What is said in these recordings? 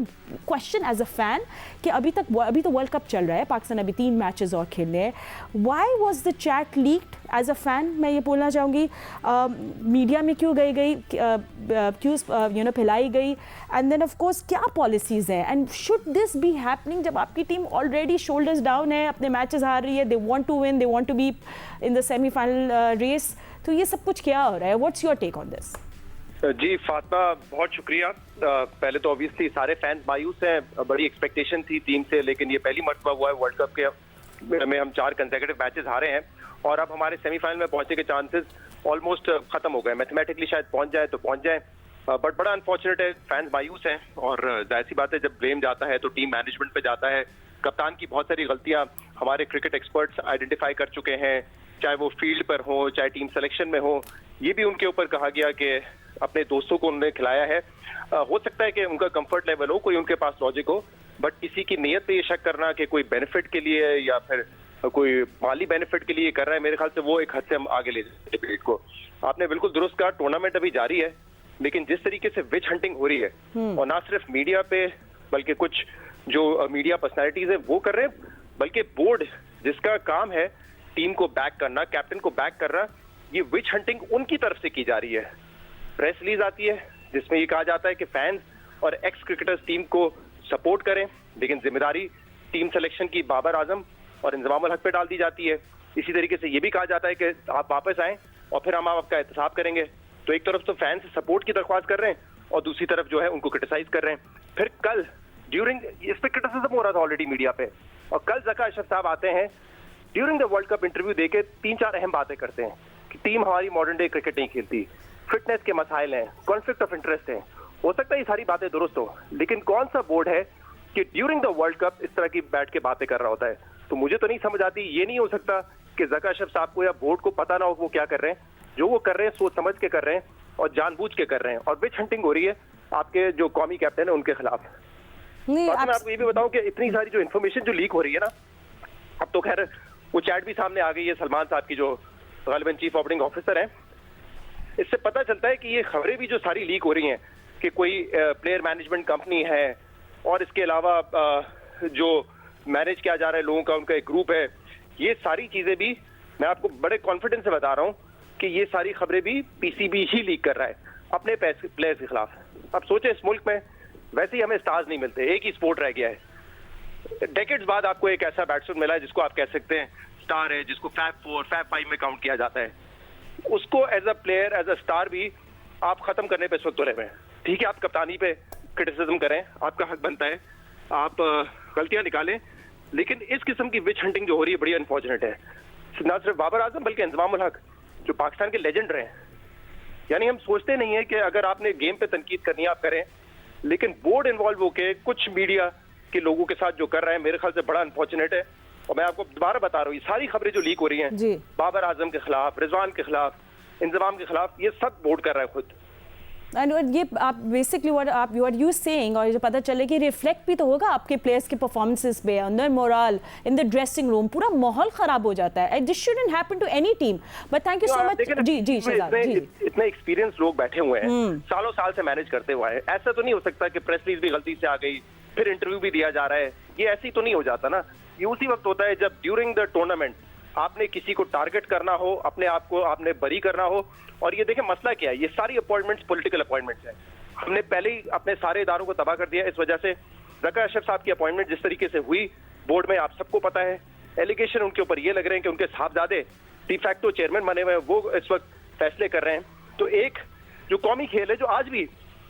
Question as a fan कि अभी तो वर्ल्ड कप चल रहा है, पाकिस्तान अभी 3 मैचेस और खेलने हैं, why was the chat leaked as a fan? मैं ये बोलना चाहूँगी मीडिया में क्यों क्यों फैलाई गई, एंड देन ऑफ कोर्स क्या पॉलिसीज़ हैं, and should this be happening जब आपकी टीम ऑलरेडी शोल्डर्स डाउन है, अपने मैचेस हार रही है, they want to win, they want to be in the semifinal race, तो ये सब कुछ क्या हो रहा है? What's your take on this? जी फातिमा, बहुत शुक्रिया। पहले तो ऑब्वियसली सारे फैंस मायूस हैं, बड़ी एक्सपेक्टेशन थी टीम से, लेकिन ये पहली मरतबा हुआ है वर्ल्ड कप के में हम 4 कंसेक्यूटिव मैचेस हारे हैं और अब हमारे सेमीफाइनल में पहुंचने के चांसेस ऑलमोस्ट खत्म हो गए। मैथमेटिकली शायद पहुंच जाए तो पहुंच जाए, बट बड़ा अनफॉर्चुनेट है, फैंस मायूस हैं और जाहिर सी बात है जब ब्लेम जाता है तो टीम मैनेजमेंट पे जाता है। कप्तान की बहुत सारी गलतियां हमारे क्रिकेट एक्सपर्ट्स आइडेंटिफाई कर चुके हैं, चाहे वो फील्ड पर हो चाहे टीम सिलेक्शन में हो। ये भी उनके ऊपर कहा गया कि अपने दोस्तों को उन्होंने खिलाया है। हो सकता है कि उनका कंफर्ट लेवल हो, कोई उनके पास लॉजिक हो, बट किसी की नीयत पे ये शक करना कि कोई बेनिफिट के लिए या फिर कोई माली बेनिफिट के लिए कर रहा है, मेरे ख्याल से वो एक हद से हम आगे ले जाते डिबेट को। आपने बिल्कुल दुरुस्त कहा, टूर्नामेंट अभी जारी है, लेकिन जिस तरीके से विच हंटिंग हो रही है और ना सिर्फ मीडिया पे बल्कि कुछ जो मीडिया पर्सनैलिटीज है वो कर रहे हैं, बल्कि बोर्ड जिसका काम है टीम को बैक करना, कैप्टन को बैक करना, ये विच हंटिंग उनकी तरफ से की जा रही है। प्रेस रिलीज आती है जिसमें ये कहा जाता है कि फैंस और एक्स क्रिकेटर्स टीम को सपोर्ट करें, लेकिन जिम्मेदारी टीम सिलेक्शन की बाबर आजम और इंजमामुल हक पे डाल दी जाती है। इसी तरीके से ये भी कहा जाता है कि आप वापस आएं और फिर हम आपका एहतसाब करेंगे। तो एक तरफ तो फैंस सपोर्ट की दरख्वास्त कर रहे हैं और दूसरी तरफ जो है उनको क्रिटिसाइज कर रहे हैं। फिर कल ड्यूरिंग इस पे क्रिटिसिज्म हो रहा था ऑलरेडी मीडिया पे, और कल ज़का अशरफ साहब आते हैं during the world cup interview देके 3-4 अहम बातें करते हैं कि टीम हमारी मॉडर्न डे क्रिकेट नहीं खेलती, फिटनेस के मसाइल हैं, कॉन्फ्लिक्ट ऑफ इंटरेस्ट है। हो सकता है ये सारी बातें दुरुस्त हो, लेकिन कौन सा बोर्ड है कि ड्यूरिंग द वर्ल्ड कप इस तरह की बैठ के बातें कर रहा होता है? तो मुझे तो नहीं समझ आती। ये नहीं हो सकता कि ज़का अशरफ साहब को या बोर्ड को पता ना हो वो क्या कर रहे हैं। जो वो कर रहे हैं सोच समझ के कर रहे हैं और जानबूझ के कर रहे हैं, और विच हंटिंग हो रही है आपके जो कौमी कैप्टन है उनके खिलाफ। मैं आपको ये भी बताऊं कि इतनी सारी जो इन्फॉर्मेशन जो लीक हो रही है ना, अब तो खैर वो चैट भी सामने आ गई है सलमान साहब की जो गालिबन चीफ ऑपरेटिंग ऑफिसर हैं। इससे पता चलता है कि ये खबरें भी जो सारी लीक हो रही हैं कि कोई प्लेयर मैनेजमेंट कंपनी है और इसके अलावा जो मैनेज किया जा रहा है लोगों का, उनका एक ग्रुप है, ये सारी चीजें भी मैं आपको बड़े कॉन्फिडेंस से बता रहा हूँ कि ये सारी खबरें भी पीसीबी ही लीक कर रहा है अपने प्लेयर्स के खिलाफ। अब सोचे इस मुल्क में वैसे ही हमें स्टार्स नहीं मिलते, एक ही स्पोर्ट रह गया है। डेकेड्स बाद आपको एक ऐसा बैट्समैन मिला है जिसको आप कह सकते हैं स्टार है, जिसको फैब 4 फैब 5 में काउंट किया जाता है। उसको as a player as a star भी आप खत्म करने पे इस वक्त तुले हुए हैं। ठीक है, आप कप्तानी पे क्रिटिसिज्म करें, आपका हक बनता है, आप गलतियां निकालें, लेकिन इस किस्म की विच हंटिंग जो हो रही है बड़ी अनफॉर्चुनेट है। ना सिर्फ बाबर आजम बल्कि इंजमामुल हक जो पाकिस्तान के लेजेंड रहे हैं। यानी हम सोचते नहीं है कि अगर आपने गेम पे तनकीद करनी है आप करें, लेकिन बोर्ड इन्वॉल्व होके कुछ मीडिया के लोगों के साथ जो कर रहे हैं मेरे ख्याल से बड़ा अनफॉर्चुनेट है। और मैं आपको दोबारा बता रहा हूँ, ये सारी खबरें जो लीक हो रही हैं बाबर आजम के खिलाफ, रिजवान के खिलाफ, इंजमाम के खिलाफ, ये सब बोर्ड कर रहा है खुद। एंड ये आप बेसिकली व्हाट यू सेइंग, और जो पता चले कि रिफ्लेक्ट भी तो होगा आपके प्लेयर्स के परफॉर्मेंसेस पे, अंदर morale in the dressing room, पूरा माहौल खराब हो जाता है। This shouldn't happen to any team, but thank you so much. जी शहजाद जी, इतने एक्सपीरियंस लोग बैठे हुए हैं, सालों साल से मैनेज करते हुए हैं। ऐसा तो नहीं हो सकता कि प्रेस रिलीज भी गलती से आ गई फिर इंटरव्यू भी दिया जा रहा है, ये ऐसी तो नहीं हो जाता ना। ये उसी वक्त होता है जब ड्यूरिंग द टूर्नामेंट आपने किसी को टारगेट करना हो, अपने आप को आपने बरी करना हो। और ये देखें मसला क्या है, ये सारी अपॉइंटमेंट्स पॉलिटिकल अपॉइंटमेंट्स हैं। हमने पहले ही अपने सारे इदारों को तबाह कर दिया इस वजह से। ज़का अशरफ साहब की अपॉइंटमेंट जिस तरीके से हुई बोर्ड में, आप सबको पता है, एलिगेशन उनके ऊपर ये लग रहे हैं कि उनके साहबजादे डिफैक्टो चेयरमैन बने हुए हैं, वो इस वक्त फैसले कर रहे हैं। तो एक जो कौमी खेल है जो आज भी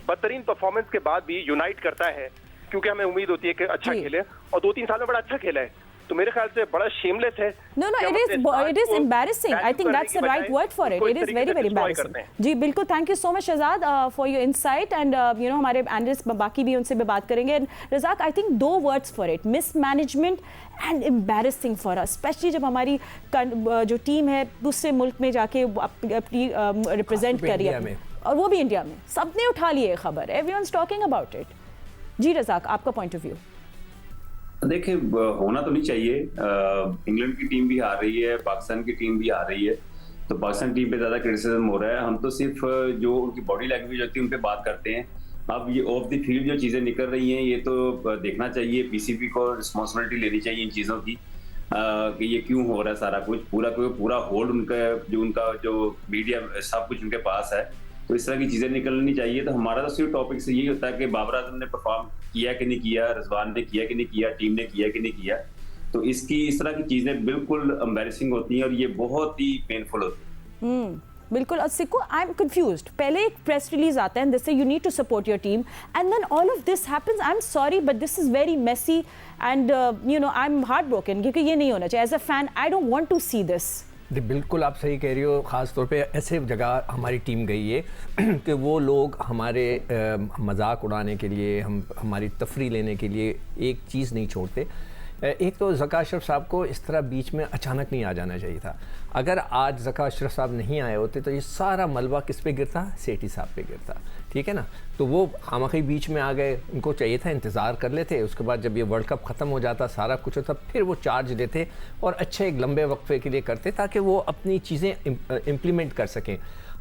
बदतरीन परफॉर्मेंस के बाद भी यूनाइट करता है, क्योंकि हमें उम्मीद होती है कि अच्छा खेले, और 2-3 साल में बड़ा अच्छा खेला है, तो मेरे ख्याल से बड़ा शेमलेस है। No, it is embarrassing. I think that's the right word for it. It is very embarrassing. जी बिल्कुल, thank you so much Shahzad for your insight, and हमारे एनालिस्ट बाकी भी उनसे भी बात करेंगे। Razzaq, I think 2 words for it, mismanagement and embarrassing for us, especially जब हमारी जो टीम है दूसरे मुल्क में जाके अपनी रिप्रेजेंट कर रही है, और वो भी इंडिया में। सबने उठा ली है खबर, एवरीवनस टॉकिंग अबाउट इट। जी रज़ाक, आपका पॉइंट ऑफ व्यू? देखिए, होना तो नहीं चाहिए। इंग्लैंड की टीम भी हार रही है, पाकिस्तान की टीम भी हार रही है, तो पाकिस्तान टीम पे ज़्यादा क्रिटिसिज्म हो रहा है। हम तो सिर्फ जो उनकी बॉडी लैंग्वेज होती है उन पे बात करते हैं। अब ये ऑफ द फील्ड जो चीजें निकल रही हैं, ये तो देखना चाहिए, पीसीबी को रिस्पॉन्सिबिलिटी लेनी चाहिए इन चीजों की, कि ये क्यों हो रहा है सारा कुछ, पूरा होल्ड उनका जो मीडिया सब कुछ उनके पास है, तो इस तरह की चीजें निकलनी चाहिए। तो हमारा तो सिर्फ टॉपिक से यही होता है कि बाबर आजम ने परफॉर्म किया कि नहीं किया, रिजवान ने किया कि नहीं किया, टीम ने किया कि नहीं किया। तो इस तरह की चीजें बिल्कुल एम्बैरेसिंग होती हैं और ये बहुत ही पेनफुल होती है। बिल्कुल। और सिक्को, आई एम कंफ्यूज्ड। पहले एक प्रेस रिलीज आता है, जैसे you need to support your team, and then all of this happens. I am sorry but this is very messy and you know I am heart broken, क्योंकि ये नहीं होना चाहिए। As a fan I don't want to see this. जी बिल्कुल, आप सही कह रही हो। ख़ास तौर पे ऐसे जगह हमारी टीम गई है कि वो लोग हमारे मजाक उड़ाने के लिए, हमारी तफरी लेने के लिए एक चीज़ नहीं छोड़ते। एक तो ज़का अशरफ साहब को इस तरह बीच में अचानक नहीं आ जाना चाहिए था। अगर आज ज़का अशरफ साहब नहीं आए होते तो ये सारा मलबा किस पे गिरता? सेठी साहब पे गिरता, ठीक है ना। तो वो खामखी बीच में आ गए, उनको चाहिए था इंतज़ार कर लेते, उसके बाद जब ये वर्ल्ड कप ख़त्म हो जाता, सारा कुछ होता, फिर वो चार्ज लेते और अच्छे एक लंबे वक्फे के लिए करते ताकि वो अपनी चीज़ें इम्प्लीमेंट कर सकें।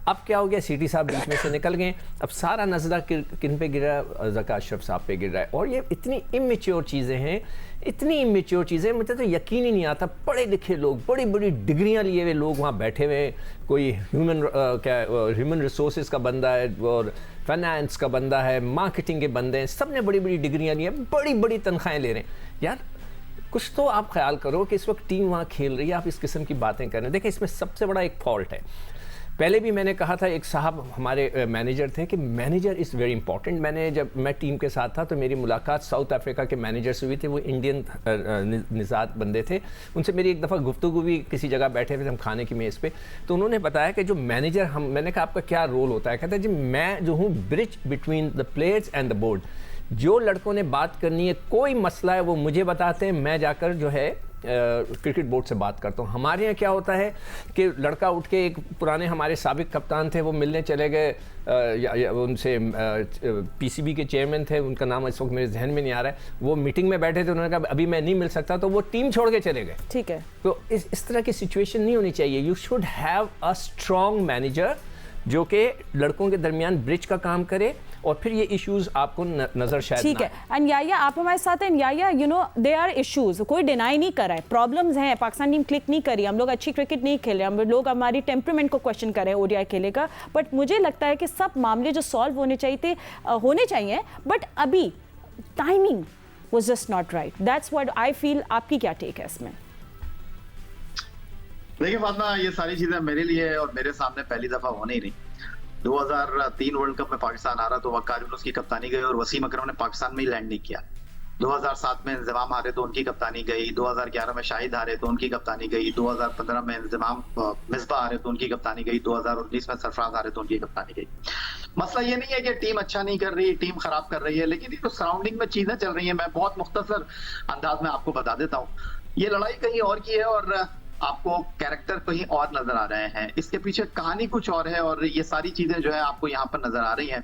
अब क्या हो गया, सीटी साहब बीच में से निकल गए, अब सारा नजरा किन पे गिर रहा है? ज़का अशरफ साहब पे गिर रहा है। और ये इतनी इमेच्योर चीज़ें हैं, इतनी इमेच्योर चीज़ें, मुझे तो यकीन ही नहीं आता। पढ़े लिखे लोग, बड़ी बड़ी डिग्रियां लिए हुए लोग वहाँ बैठे हुए हैं, कोई ह्यूमन रिसोर्सेज का बंदा है और फाइनेंस का बंदा है, मार्केटिंग के बंदे हैं, सब ने बड़ी बड़ी डिग्रियां ली हैं, बड़ी बड़ी तनख्वाहें ले रहे हैं। यार कुछ तो आप ख्याल करो कि इस वक्त टीम वहाँ खेल रही है, आप इस किस्म की बातें कर रहे हैं। देखिए, इसमें सबसे बड़ा एक फॉल्ट है। पहले भी मैंने कहा था, एक साहब हमारे मैनेजर थे कि मैनेजर इज़ वेरी इंपॉर्टेंट। जब मैं टीम के साथ था तो मेरी मुलाकात साउथ अफ्रीका के मैनेजर से हुई थी। वो इंडियन निज़ात बंदे थे, उनसे मेरी एक दफ़ा गुफ्तगू भी, किसी जगह बैठे हुए हम खाने की मेज़ पे, तो उन्होंने बताया कि जो मैनेजर मैंने कहा आपका क्या रोल होता है? कहता है जी मैं जो हूँ bridge between the players and the board. जो लड़कों ने बात करनी है, कोई मसला है वो मुझे बताते हैं, मैं जाकर जो है क्रिकेट बोर्ड से बात करता हूँ। हमारे यहाँ क्या होता है कि लड़का उठ के, एक पुराने हमारे साबिक कप्तान थे, वो मिलने चले गए उनसे, पीसीबी के चेयरमैन थे, उनका नाम इस वक्त मेरे जहन में नहीं आ रहा है, वो मीटिंग में बैठे थे, उन्होंने कहा अभी मैं नहीं मिल सकता, तो वो टीम छोड़ के चले गए। ठीक है, तो इस तरह की सिचुएशन नहीं होनी चाहिए। You should have a strong manager जो कि लड़कों के दरमियान ब्रिज का काम करे, और फिर ये इश्यूज आपको नजर शायद ठीक है। एंड याया आप हमारे साथ हैं। Yeah yeah, you know they are issues, कोई डिनाई नहीं कर रहा है, प्रॉब्लम्स हैं, पाकिस्तान टीम क्लिक नहीं करी, हम लोग अच्छी क्रिकेट नहीं खेल रहे, हम लोग हमारी टेम्परामेंट को क्वेश्चन कर रहे हैं ओडीआई खेले का। बट मुझे लगता है कि सब मामले जो सॉल्व होने चाहिए, बट अभी timing was just not right. That's what I feel. आपकी क्या टेक है इसमें? देखिए फातिमा, ये सारी चीजें मेरे लिए और मेरे सामने पहली दफा हो नहीं रही। 2003 वर्ल्ड कप में पाकिस्तान आ रहा तो वक्कार यूनुस की कप्तानी गई और वसीम अकरम ने पाकिस्तान में ही लैंड नहीं किया। 2007 में इंजमाम हारे तो उनकी कप्तानी गई, 2011 में शाहिद हारे तो उनकी कप्तानी गई, 2015 में इंजमाम मिसबा हारे तो उनकी कप्तानी गई, 2019 में सरफराज हारे तो उनकी कप्तानी गई। मसला ये नहीं है कि टीम अच्छा नहीं कर रही, टीम खराब कर रही है, लेकिन ये तो सराउंडिंग में चीजें चल रही है। मैं बहुत मुख्तसर अंदाज में आपको बता देता हूँ। ये लड़ाई कहीं और की है और आपको कैरेक्टर कहीं और नजर आ रहे हैं, इसके पीछे कहानी कुछ और है, और ये सारी चीजें जो है आपको यहाँ पर नजर आ रही हैं।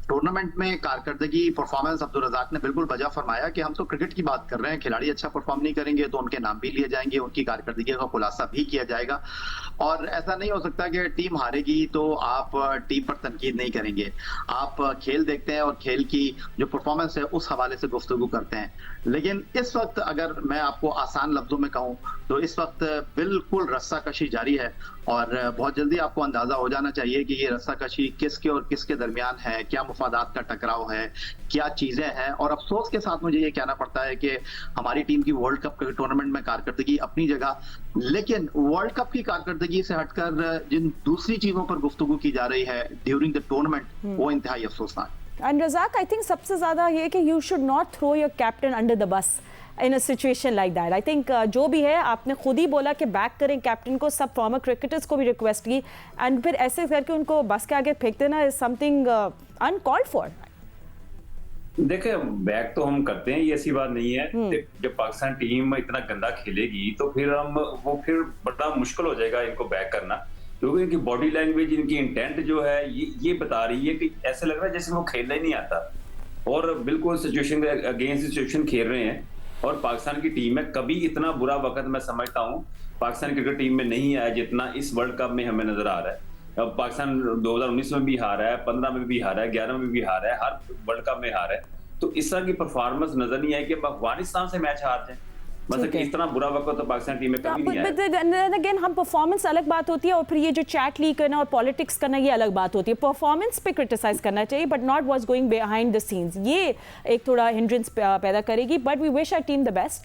टूर्नामेंट में कारकर्दगी, परफॉर्मेंस, अब्दुल रज़ाक ने बिल्कुल बजा फरमाया कि हम तो क्रिकेट की बात कर रहे हैं, खिलाड़ी अच्छा परफॉर्म नहीं करेंगे तो उनके नाम भी लिए जाएंगे, उनकी कारकर्दगी का खुलासा भी किया जाएगा। और ऐसा नहीं हो सकता कि टीम हारेगी तो आप टीम पर तनकीद नहीं करेंगे। आप खेल देखते हैं और खेल की जो परफॉर्मेंस है उस हवाले से गुफ्तगू करते हैं। लेकिन इस वक्त अगर मैं आपको आसान लफ्जों में कहूँ तो इस वक्त बिल्कुल रस्साकशी जारी है, और बहुत जल्दी आपको अंदाजा हो जाना चाहिए कि ये रस्साकशी किसके और किसके दरमियान है, क्या मुफादात का टकराव है, क्या चीजें हैं। और अफसोस के साथ मुझे ये कहना पड़ता है कि हमारी टीम की वर्ल्ड कप टूर्नामेंट में कारकर्दगी अपनी जगह, लेकिन वर्ल्ड कप की कारकर्दगी से हटकर जिन दूसरी चीजों पर गुफ्तगू की जा रही है ड्यूरिंग द टूर्नामेंट, वो इंतहाई अफसोसनाक है। एंड रज़ाक, आई थिंक सबसे ज़्यादा ये कि you should not throw your captain under the bus in a situation like that. I think जो भी है, आपने खुद ही बोला कि बैक करें कैप्टन को, सब फॉर्मर क्रिकेटर्स को भी रिक्वेस्ट की, एंड फिर ऐसे करके उनको बस के आगे फेंक देना इज समथिंग अनकॉल्ड फॉर। देखिए, बैक तो हम करते हैं, ये ऐसी बात नहीं है। जब पाकिस्तान टीम इतना गंदा खेलेगी तो फिर फिर बड़ा मुश्किल हो जाएगा इनको बैक करना, क्योंकि इनकी बॉडी लैंग्वेज, इनकी इंटेंट जो है ये बता रही है कि ऐसा लग रहा है जैसे वो खेलना ही नहीं आता, और बिल्कुल सिचुएशन अगेंस्ट सिचुएशन खेल रहे हैं। और पाकिस्तान की टीम में कभी इतना बुरा वक्त मैं समझता हूँ पाकिस्तान क्रिकेट टीम में नहीं आया जितना इस वर्ल्ड कप में हमें नजर आ रहा है। अब पाकिस्तान 2019 में भी हारा है, 15 में भी हारा है, 11 में भी हारा है, हर वर्ल्ड कप में हारा है। तो इस तरह की परफॉर्मेंस नजर नहीं आई कि अफगानिस्तान से मैच हार जाए। मतलब कि इस तरह बुरा वक्त तो पाकिस्तान टीम में कभी नहीं आया। अगेन हम परफॉर्मेंस अलग बात होती है और फिर ये जो चैट लीक करना और पॉलिटिक्स करना ये अलग बात होती है। परफॉर्मेंस पे क्रिटिसाइज करना चाहिए but not what's going behind the scenes, ये एक थोड़ा हिंड्रेंस पैदा करेगी। But we wish our team the best.